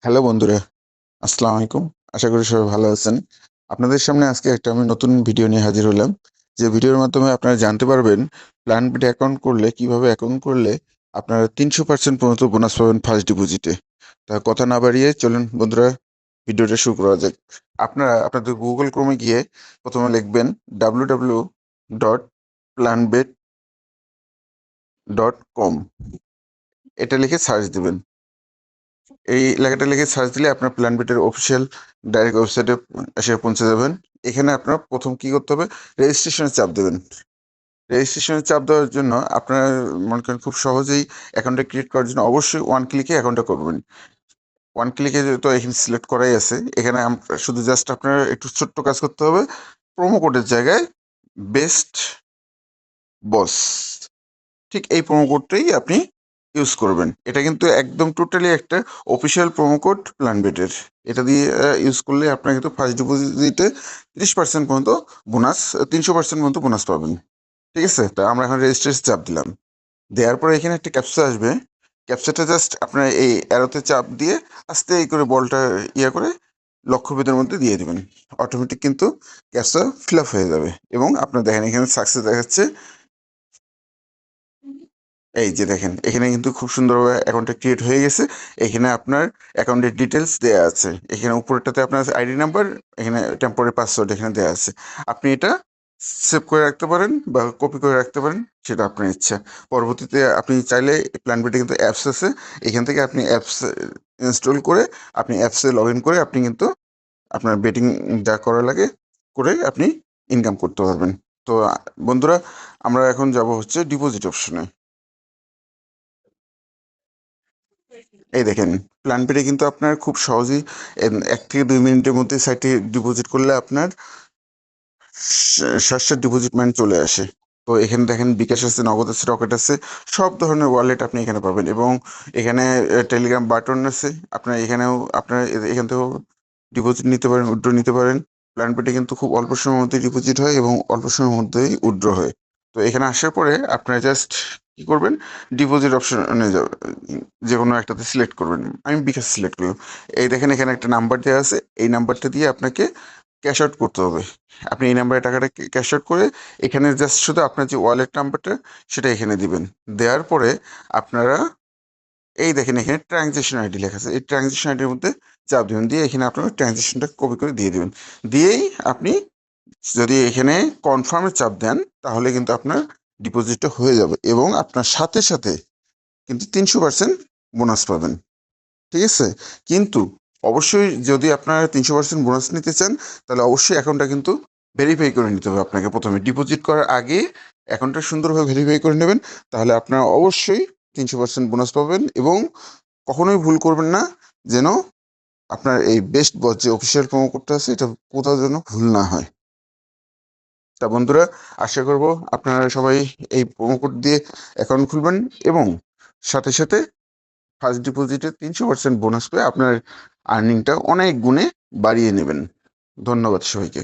Hello বন্ধুরা, আসসালামু আলাইকুম। আশা করি সবাই ভালো আছেন। আপনাদের সামনে আজকে একটা আমি নতুন ভিডিও নিয়ে হাজির হলাম। যে ভিডিওর মাধ্যমে আপনারা জানতে পারবেন প্ল্যান বিটা অ্যাকাউন্ট করলে কিভাবে অ্যাকাউন্ট করলে আপনারা 300% পর্যন্ত বোনাস পাবেন ফার্স্ট ডিপোজিটে। তা কথা না বাড়িয়ে চলুন বন্ধুরা, ভিডিওটা শুরু করা যাক। আপনারা আপনাদের গুগল ক্রোমে গিয়ে প্রথমে লিখবেন www.planbet.com, এটা লিখে সার্চ দিবেন। এই লেখাটা লিখে সার্চ দিলে আপনার প্ল্যান বিটের অফিসিয়াল ডাইরেক্ট ওয়েবসাইটে এসে পৌঁছে যাবেন। এখানে আপনার প্রথম কি করতে হবে, রেজিস্ট্রেশনের চাপ দেবেন। রেজিস্ট্রেশনের চাপ দেওয়ার জন্য আপনার মনে করেন খুব সহজেই অ্যাকাউন্টটা ক্রিয়েট করার জন্য অবশ্যই ওয়ান ক্লিকে অ্যাকাউন্টটা করবেন। ওয়ান ক্লিকে তো এখানে সিলেক্ট করাই আছে, এখানে শুধু জাস্ট আপনার একটু ছোট্ট কাজ করতে হবে। প্রোমো কোডের জায়গায় বেস্ট বস, ঠিক এই প্রোমো কোডটাই আপনি ইউজ করবেন। এটা কিন্তু একদম টোটালি একটা অফিসিয়াল প্রোমো কোড প্ল্যানবেটের। এটা দিয়ে ইউজ করলে আপনার কিন্তু ফার্স্ট ডিপোজিটে 30% পর্যন্ত বোনাস, 300% পর্যন্ত বোনাস পাবেন। ঠিক আছে, তা আমরা এখন রেজিস্ট্রেশন চাপ দিলাম। দেওয়ার পরে এখানে একটা ক্যাপচা আসবে। ক্যাপচাটা জাস্ট আপনার এই অ্যারোতে চাপ দিয়ে আস্তে এই করে বলটা করে লক্ষ্যভেদের মধ্যে দিয়ে দেবেন। অটোমেটিক কিন্তু ক্যাপচা ফিল আপ হয়ে যাবে এবং আপনার দেখেন এখানে সাকসেস দেখাচ্ছে। এই যে দেখেন এখানে কিন্তু খুব সুন্দরভাবে অ্যাকাউন্টটা ক্রিয়েট হয়ে গেছে। এখানে আপনার অ্যাকাউন্টের ডিটেলস দেওয়া আছে, এখানে উপরেরটাতে আপনার আইডি নাম্বার, এখানে টেম্পোরারি পাসওয়ার্ড এখানে দেওয়া আছে। আপনি এটা সেভ করে রাখতে পারেন বা কপি করে রাখতে পারেন, সেটা আপনার ইচ্ছা। পরবর্তীতে আপনি চাইলে প্ল্যান বিটে কিন্তু অ্যাপস আছে, এখান থেকে আপনি অ্যাপস ইনস্টল করে আপনি অ্যাপসে লগ ইন করে আপনি কিন্তু আপনার বেটিং যা করা লাগে করে আপনি ইনকাম করতে পারবেন। তো বন্ধুরা, আমরা এখন যাব হচ্ছে ডিপোজিট অপশনে। এই দেখেন প্ল্যান পেটে কিন্তু আপনার খুব সহজেই 1 থেকে 2 মিনিটের মধ্যে সাইটে ডিপোজিট করলে আপনার সাতটা ডিপোজিট ম্যান চলে আসে। তো এখানে দেখেন বিকাশ আছে, নগদ আছে, রকেট আছে, সব ধরনের ওয়ালেট আপনি এখানে পাবেন এবং এখানে টেলিগ্রাম বাটন আছে। আপনার এখানেও আপনার এখান থেকেও ডিপোজিট নিতে পারেন, উইথড্র নিতে পারেন। প্ল্যান পেটে কিন্তু খুব অল্প সময়ের মধ্যে ডিপোজিট হয় এবং অল্প সময়ের মধ্যেই উইথড্র হয়। তো এখানে আসার পরে আপনারা জাস্ট কি করবেন, ডিপোজিট অপশনে যে কোনো একটাতে সিলেক্ট করবেন। আমি বিকাশ সিলেক্ট করলাম। এই দেখেন এখানে একটা নাম্বার দেওয়া আছে, এই নাম্বারটা দিয়ে আপনাকে ক্যাশ আউট করতে হবে। আপনি এই নাম্বারে টাকাটা ক্যাশ আউট করে এখানে জাস্ট শুধু আপনার যে ওয়ালেট নাম্বারটা সেটা এখানে দিবেন। দেওয়ার পরে আপনারা এই দেখেন এখানে ট্রানজেকশন আইডি লেখা আছে, এই ট্রানজেকশন আইডির মধ্যে চাপ দিবেন, দিয়ে এখানে আপনার ট্রানজেকশনটা কপি করে দিয়ে দিবেন। দিয়েই আপনি যদি এখানে কনফার্মে চাপ দেন তাহলে কিন্তু আপনার ডিপোজিটটা হয়ে যাবে এবং আপনার সাথে সাথে কিন্তু 300% বোনাস পাবেন। ঠিক আছে, কিন্তু অবশ্যই যদি আপনারা 300% বোনাস নিতে চান তাহলে অবশ্যই অ্যাকাউন্টটা কিন্তু ভেরিফাই করে নিতে হবে। আপনাকে প্রথমে ডিপোজিট করার আগে অ্যাকাউন্টটা সুন্দরভাবে ভেরিফাই করে নেবেন, তাহলে আপনারা অবশ্যই 300% বোনাস পাবেন। এবং কখনোই ভুল করবেন না যেন আপনার এই বেস্ট বস যে অফিসিয়াল প্রোমো কোডটা আছে এটা কোথাও যেন ভুল না হয়। তা বন্ধুরা, আশা করব আপনারা সবাই এই প্রোমো কোড দিয়ে অ্যাকাউন্ট খুলবেন এবং সাথে সাথে ফার্স্ট ডিপোজিটে 300% বোনাস পেয়ে আপনার আর্নিংটা অনেক গুণে বাড়িয়ে নেবেন। ধন্যবাদ সবাইকে।